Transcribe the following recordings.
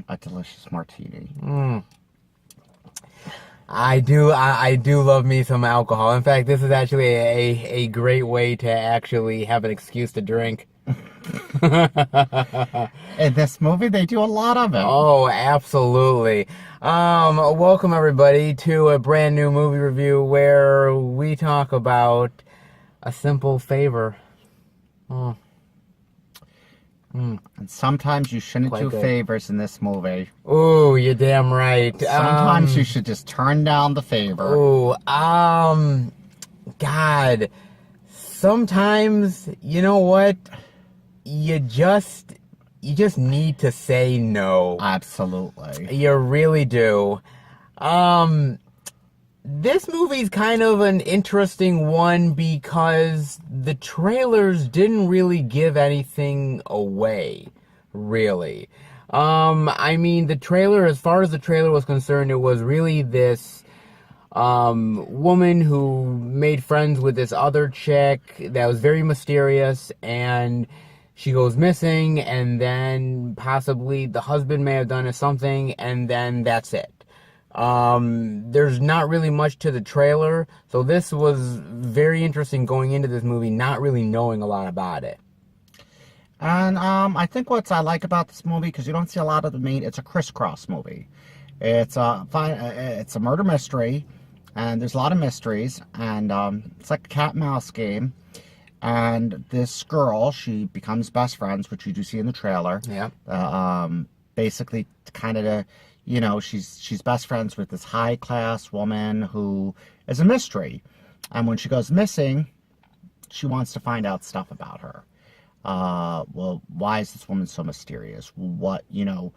A delicious martini. I do love me some alcohol. In fact, this is actually a great way to actually have an excuse to drink. In this movie, they do a lot of it. Oh, absolutely. Welcome everybody to a brand new movie review where we talk about a simple favor. And sometimes you shouldn't Quite do good. favors in this movie. Ooh, you're damn right. Sometimes you should just turn down the favor. Ooh, God. Sometimes, you know what? You just need to say no. Absolutely. You really do. This movie's kind of an interesting one because the trailers didn't really give anything away, really. I mean, the trailer, as far as the trailer was concerned, it was really this woman who made friends with this other chick that was very mysterious, and she goes missing, and then possibly the husband may have done something, and then that's it. There's not really much to the trailer, so this was very interesting going into this movie, not really knowing a lot about it. And I think what I like about this movie, because you don't see a lot of the main, it's a crisscross movie. It's a murder mystery, and there's a lot of mysteries, and it's like a cat and mouse game. And this girl, she becomes best friends, which you do see in the trailer. Yeah. Basically, kind of, you know, she's best friends with this high class woman who is a mystery, and when she goes missing, she wants to find out stuff about her. Well, why is this woman so mysterious? What, you know,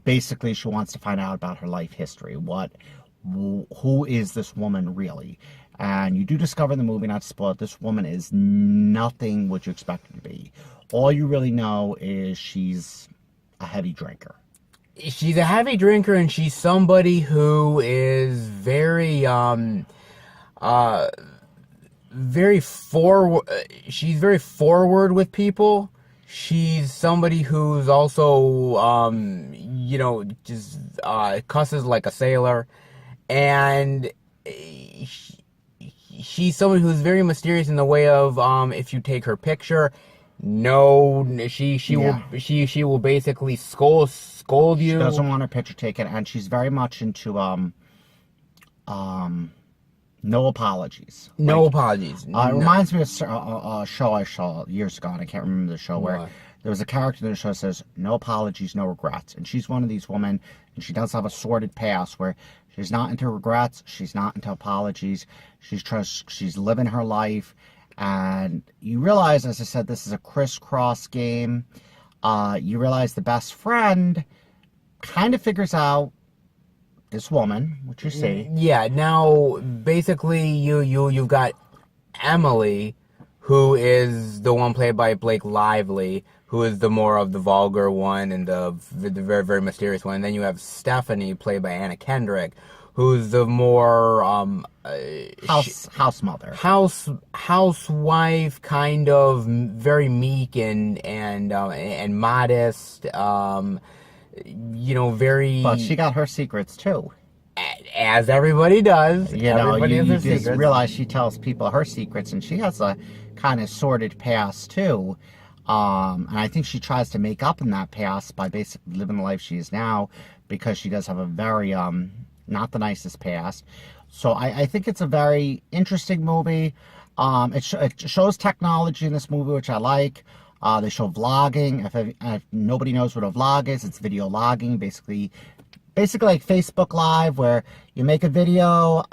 basically she wants to find out about her life history. Who is this woman really? And you do discover in the movie, not to spoil it, this woman is nothing what you expect her to be. All you really know is she's a heavy drinker. She's a heavy drinker, and she's somebody who is very she's very forward with people. She's somebody who's also, you know, just cusses like a sailor. And she's somebody who's very mysterious in the way of, if you take her picture, no, she will basically scold you. She doesn't want her picture taken, and she's very much into no apologies. No apologies. It reminds me of a show I saw years ago, and I can't remember the show, where there was a character in the show that says, no apologies, no regrets. And she's one of these women, and she does have a sordid past where she's not into regrets, she's not into apologies, she's living her life. And you realize, as I said, this is a crisscross game. You realize the best friend kind of figures out this woman, which you see. Yeah, now basically you've got Emily, who is the one played by Blake Lively, who is the more of the vulgar one and the very, very mysterious one. And then you have Stephanie, played by Anna Kendrick, who's the more house mother, housewife, kind of very meek and modest. You know, very. But she got her secrets too. As everybody does. You know, you just realize she tells people her secrets, and she has a kind of sordid past too. And I think she tries to make up in that past by basically living the life she is now, because she does have a very not the nicest past. So I think it's a very interesting movie. It shows technology in this movie, which I like. They show vlogging. If nobody knows what a vlog is, it's video logging, basically like Facebook Live, where you make a video,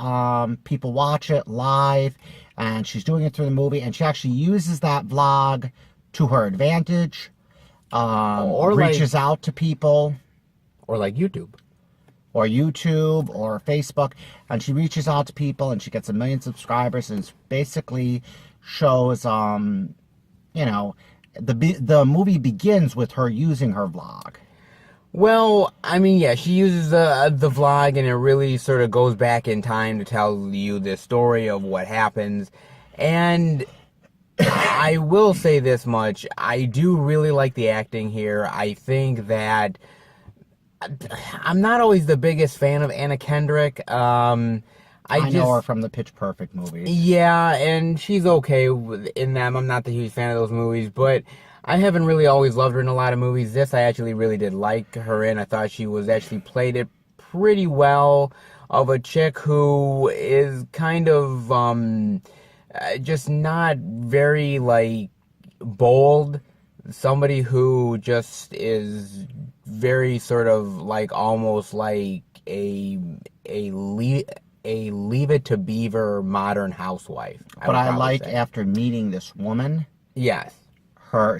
people watch it live, and she's doing it through the movie, and she actually uses that vlog to her advantage, or reaches out to people. Or like YouTube. Or YouTube, or Facebook, and she reaches out to people, and she gets 1 million subscribers, and it basically shows, you know, the movie begins with her using her vlog. Well, I mean, yeah, she uses the vlog, and it really sort of goes back in time to tell you the story of what happens. And I will say this much. I do really like the acting here. I think that I'm not always the biggest fan of Anna Kendrick. I know her from the Pitch Perfect movies. Yeah, and she's okay in them. I'm not the huge fan of those movies, but I haven't really always loved her in a lot of movies. This I actually really did like her in. I thought she was actually played it pretty well, of a chick who is kind of just not very like bold. Somebody who just is very sort of like almost like a leave it to Beaver modern housewife. But I like after meeting this woman, Yes.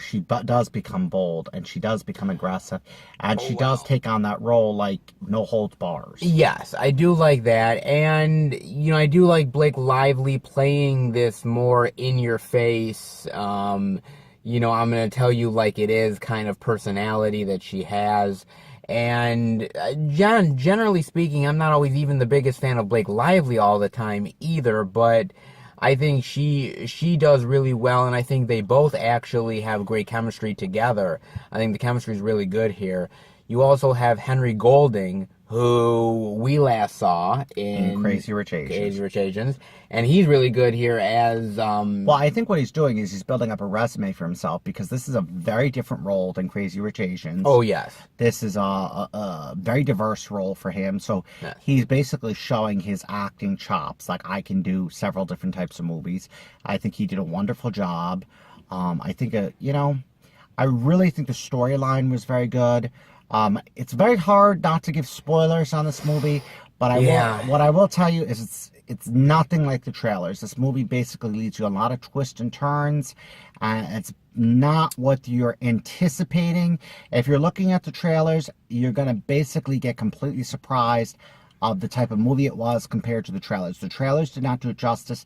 she does become bold and she does become aggressive and she wow. does take on that role like no holds bars. Yes, I do like that. And, you know, I do like Blake Lively playing this more in your face, you know, I'm going to tell you like it is kind of personality that she has. And generally speaking, I'm not always even the biggest fan of Blake Lively all the time either, but I think she does really well, and I think they both actually have great chemistry together. I think the chemistry is really good here. You also have Henry Golding, who we last saw in Crazy Rich Asians. And he's really good here as Well, I think what he's doing is he's building up a resume for himself, because this is a very different role than Crazy Rich Asians. Oh, yes. This is a very diverse role for him, so yes. He's basically showing his acting chops. Like, I can do several different types of movies. I think he did a wonderful job. I think, you know, I really think the storyline was very good. It's very hard not to give spoilers on this movie, but what I will tell you is it's nothing like the trailers. This movie basically leads you a lot of twists and turns, and it's not what you're anticipating. If you're looking at the trailers, you're going to basically get completely surprised of the type of movie it was compared to the trailers. The trailers did not do it justice.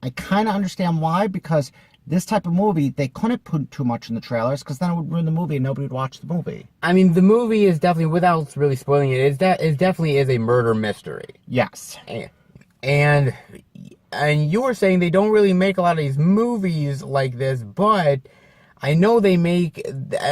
I kind of understand why, because this type of movie, they couldn't put too much in the trailers because then it would ruin the movie and nobody would watch the movie. I mean, the movie is definitely, without really spoiling it, it definitely is a murder mystery. Yes. And you were saying they don't really make a lot of these movies like this, but I know they make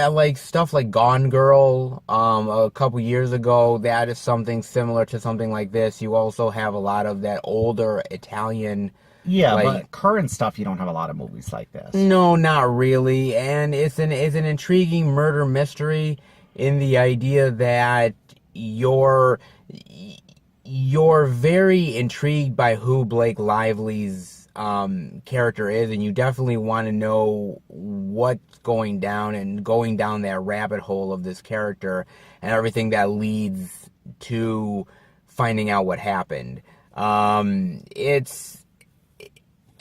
like stuff like Gone Girl a couple years ago. That is something similar to something like this. You also have a lot of that older Italian. Yeah, but current stuff, you don't have a lot of movies like this. No, not really. And it's an intriguing murder mystery in the idea that you're very intrigued by who Blake Lively's character is, and you definitely want to know what's going down and going down that rabbit hole of this character and everything that leads to finding out what happened.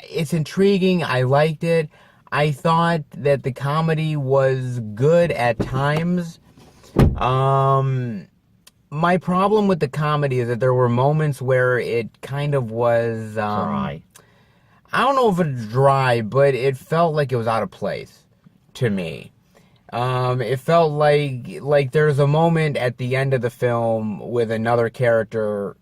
It's intriguing. I liked it. I thought that the comedy was good at times. My problem with the comedy is that there were moments where it kind of was Dry. I don't know if it's dry, but it felt like it was out of place to me. It felt like there's a moment at the end of the film with another character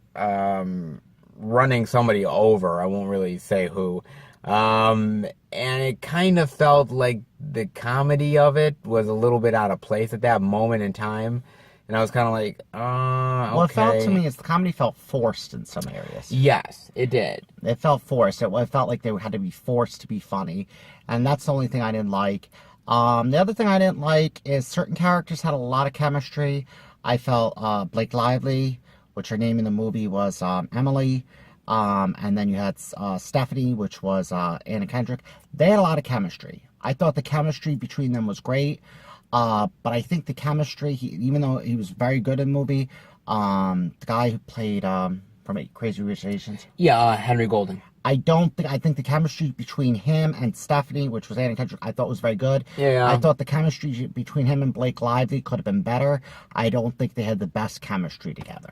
running somebody over. I won't really say who. And it kind of felt like the comedy of it was a little bit out of place at that moment in time. And I was kind of like, okay. What it felt to me is the comedy felt forced in some areas. Yes, it did. It felt forced. It felt like they had to be forced to be funny. And that's the only thing I didn't like. The other thing I didn't like is certain characters had a lot of chemistry. I felt Blake Lively, which her name in the movie was Emily. And then you had Stephanie, which was Anna Kendrick. They had a lot of chemistry. I thought the chemistry between them was great. But I think the chemistry, even though he was very good in the movie, the guy who played from Crazy Rich Asians. Yeah, Henry Golding. I think the chemistry between him and Stephanie, which was Anna Kendrick, I thought was very good. Yeah. I thought the chemistry between him and Blake Lively could have been better. I don't think they had the best chemistry together.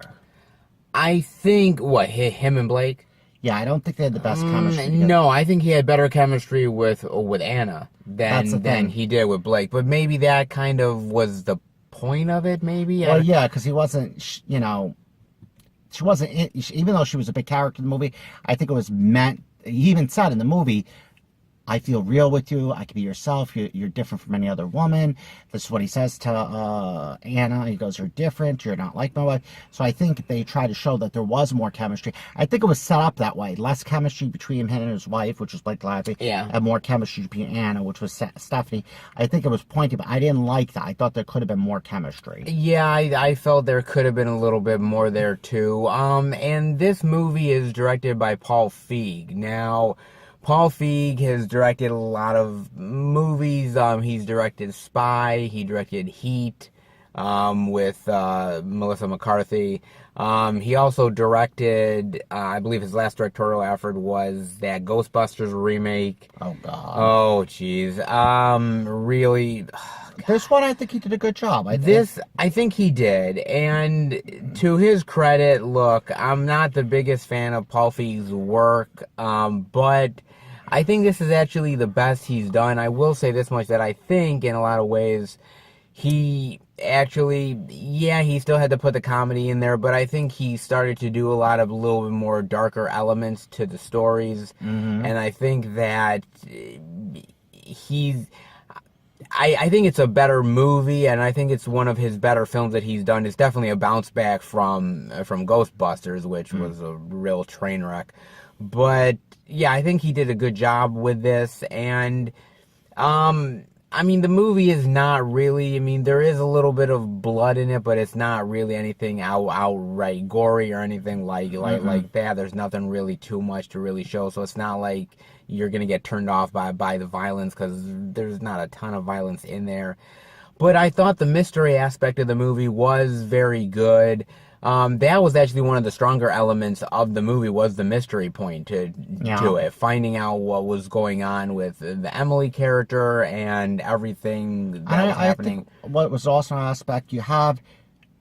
I think, him and Blake? Yeah, I don't think they had the best chemistry together. No, I think he had better chemistry with Anna than he did with Blake. But maybe that kind of was the point of it, maybe? Well, yeah, because he wasn't, she wasn't, even though she was a big character in the movie, I think it was meant, he even said in the movie, I feel real with you. I can be yourself. You're different from any other woman. This is what he says to Anna. He goes, you're different. You're not like my wife. So I think they try to show that there was more chemistry. I think it was set up that way. Less chemistry between him and his wife, which was Blake Lively. Yeah. And more chemistry between Anna, which was Stephanie. I think it was pointed, but I didn't like that. I thought there could have been more chemistry. Yeah, I felt there could have been a little bit more there too. And this movie is directed by Paul Feig. Now, Paul Feig has directed a lot of movies. He's directed Spy. He directed Heat with Melissa McCarthy. He also directed, I believe his last directorial effort was that Ghostbusters remake. Oh, God. Oh, jeez. Really... This one, I think he did a good job. I think he did. And to his credit, look, I'm not the biggest fan of Paul Feig's work, but I think this is actually the best he's done. I will say this much, that I think in a lot of ways he actually, yeah, he still had to put the comedy in there, but I think he started to do a lot of a little bit more darker elements to the stories. Mm-hmm. And I think that I think it's a better movie, and I think it's one of his better films that he's done. It's definitely a bounce back from Ghostbusters, which was a real train wreck. But yeah, I think he did a good job with this, and I mean, the movie is not really, I mean, there is a little bit of blood in it, but it's not really anything outright gory or anything like that. There's nothing really too much to really show, so it's not like you're going to get turned off by the violence, because there's not a ton of violence in there. But I thought the mystery aspect of the movie was very good. That was actually one of the stronger elements of the movie, was the mystery point to it. Finding out what was going on with the Emily character and everything that was happening. I think what was also an aspect, you have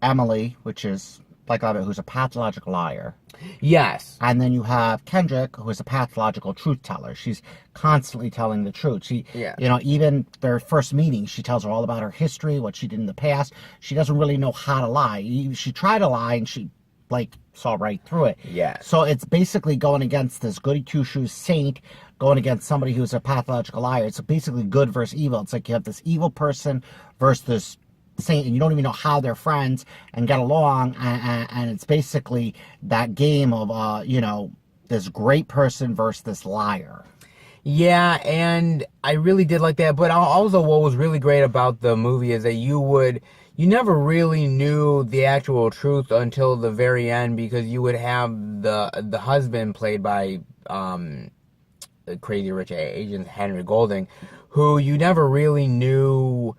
Emily, which is Blake Lively, who's a pathological liar. Yes. And then you have Kendrick, who is a pathological truth teller. She's constantly telling the truth. You know, even their first meeting, she tells her all about her history, what she did in the past. She doesn't really know how to lie. She tried to lie, and she, saw right through it. Yeah. So it's basically going against this goody two-shoes saint, going against somebody who's a pathological liar. It's basically good versus evil. It's like you have this evil person versus this saint, and you don't even know how they're friends and get along, and it's basically that game of this great person versus this liar. Yeah, and I really did like that. But also, what was really great about the movie is that you never really knew the actual truth until the very end, because you would have the husband played by Crazy Rich Asians Henry Golding, who you never really knew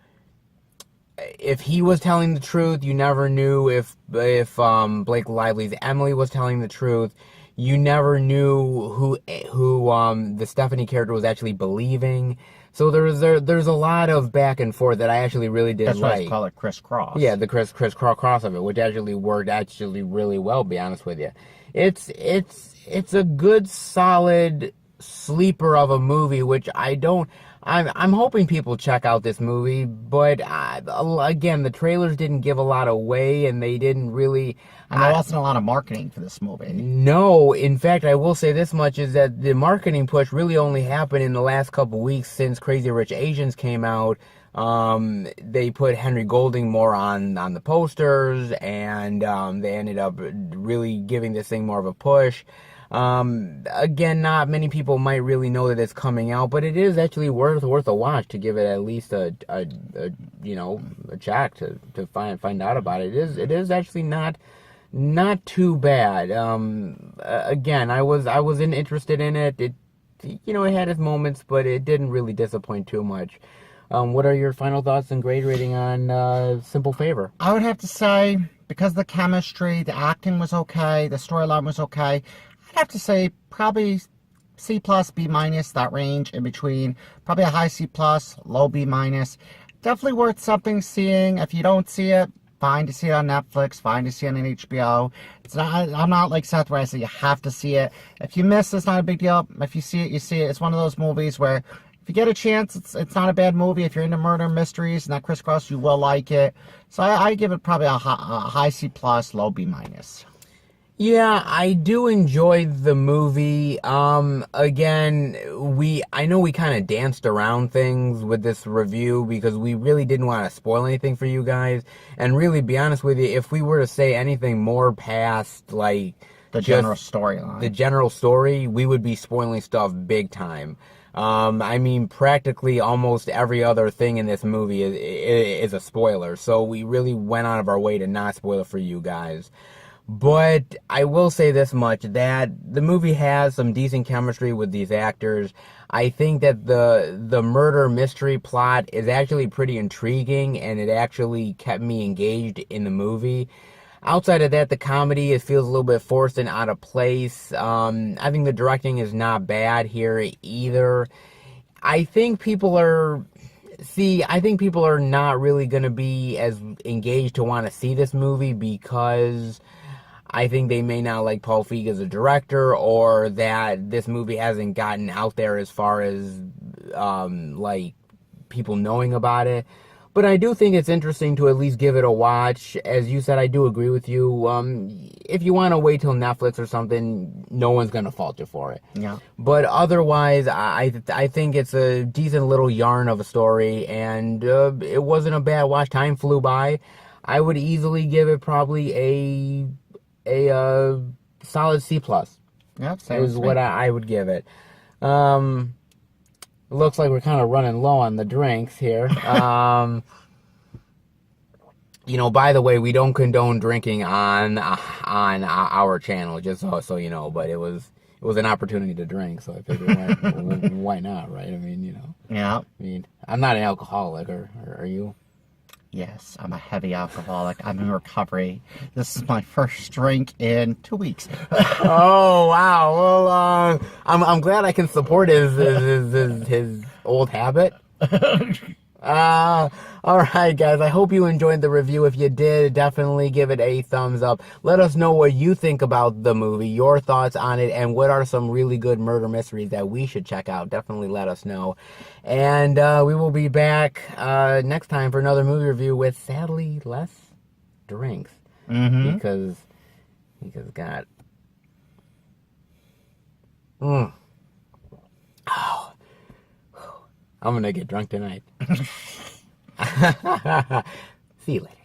if he was telling the truth. You never knew if Blake Lively's Emily was telling the truth. You never knew who the Stephanie character was actually believing. So there's a lot of back and forth that I actually really did like. That's why I call it crisscross. Yeah, the crisscross of it, which actually worked really well, to be honest with you. It's a good, solid sleeper of a movie, which I'm hoping people check out this movie, but again, the trailers didn't give a lot away, and they didn't really... And there wasn't a lot of marketing for this movie. No, in fact, I will say this much, is that the marketing push really only happened in the last couple weeks since Crazy Rich Asians came out. They put Henry Golding more on the posters, and they ended up really giving this thing more of a push. Again, not many people might really know that it's coming out, but it is actually worth a watch, to give it at least a check to find out about it. It is actually not too bad. Again, I was interested in it. It had its moments, but it didn't really disappoint too much. What are your final thoughts and grade rating on Simple Favor? I would have to say, because the chemistry, the acting was okay, the storyline was okay, I'd have to say probably C+, B-, that range in between. Probably a high C+, low B-. Definitely worth something seeing. If you don't see it, fine to see it on Netflix, fine to see it on HBO. I'm not like Seth, where I say you have to see it. If you miss, it's not a big deal. If you see it, you see it. It's one of those movies where if you get a chance, it's not a bad movie. If you're into murder mysteries and that crisscross, you will like it. So I give it probably a high C+, low B-. Yeah, I do enjoy the movie. Again, I know we kind of danced around things with this review because we really didn't want to spoil anything for you guys. And really, be honest with you, if we were to say anything more past, like, The just general the storyline. general story, we would be spoiling stuff big time. I mean, practically almost every other thing in this movie is a spoiler. So we really went out of our way to not spoil it for you guys. But I will say this much, that the movie has some decent chemistry with these actors. I think that the murder mystery plot is actually pretty intriguing, and it actually kept me engaged in the movie. Outside of that, the comedy, it feels a little bit forced and out of place. I think the directing is not bad here either. I think people are... See, I think people are not really going to be as engaged to want to see this movie because I think they may not like Paul Feig as a director, or that this movie hasn't gotten out there as far as, like, people knowing about it. But I do think it's interesting to at least give it a watch. As you said, I do agree with you. If you want to wait till Netflix or something, no one's going to fault you for it. Yeah. But otherwise, I think it's a decent little yarn of a story, and it wasn't a bad watch. Time flew by. I would easily give it probably a solid C+. Yep, Is what I would give it. Looks like we're kind of running low on the drinks here. You know, by the way, we don't condone drinking on our channel, just so you know. But it was an opportunity to drink, so I figured why not, right? I mean, you know. Yeah. I mean, I'm not an alcoholic, or are you? Yes, I'm a heavy alcoholic. I'm in recovery. This is my first drink in 2 weeks. Oh wow! Well, I'm glad I can support his old habit. All right, guys. I hope you enjoyed the review. If you did, definitely give it a thumbs up. Let us know what you think about the movie, your thoughts on it, and what are some really good murder mysteries that we should check out. Definitely let us know. And we will be back next time for another movie review with, sadly, less drinks. Mm-hmm. Because God. Oh. I'm gonna get drunk tonight. See you later.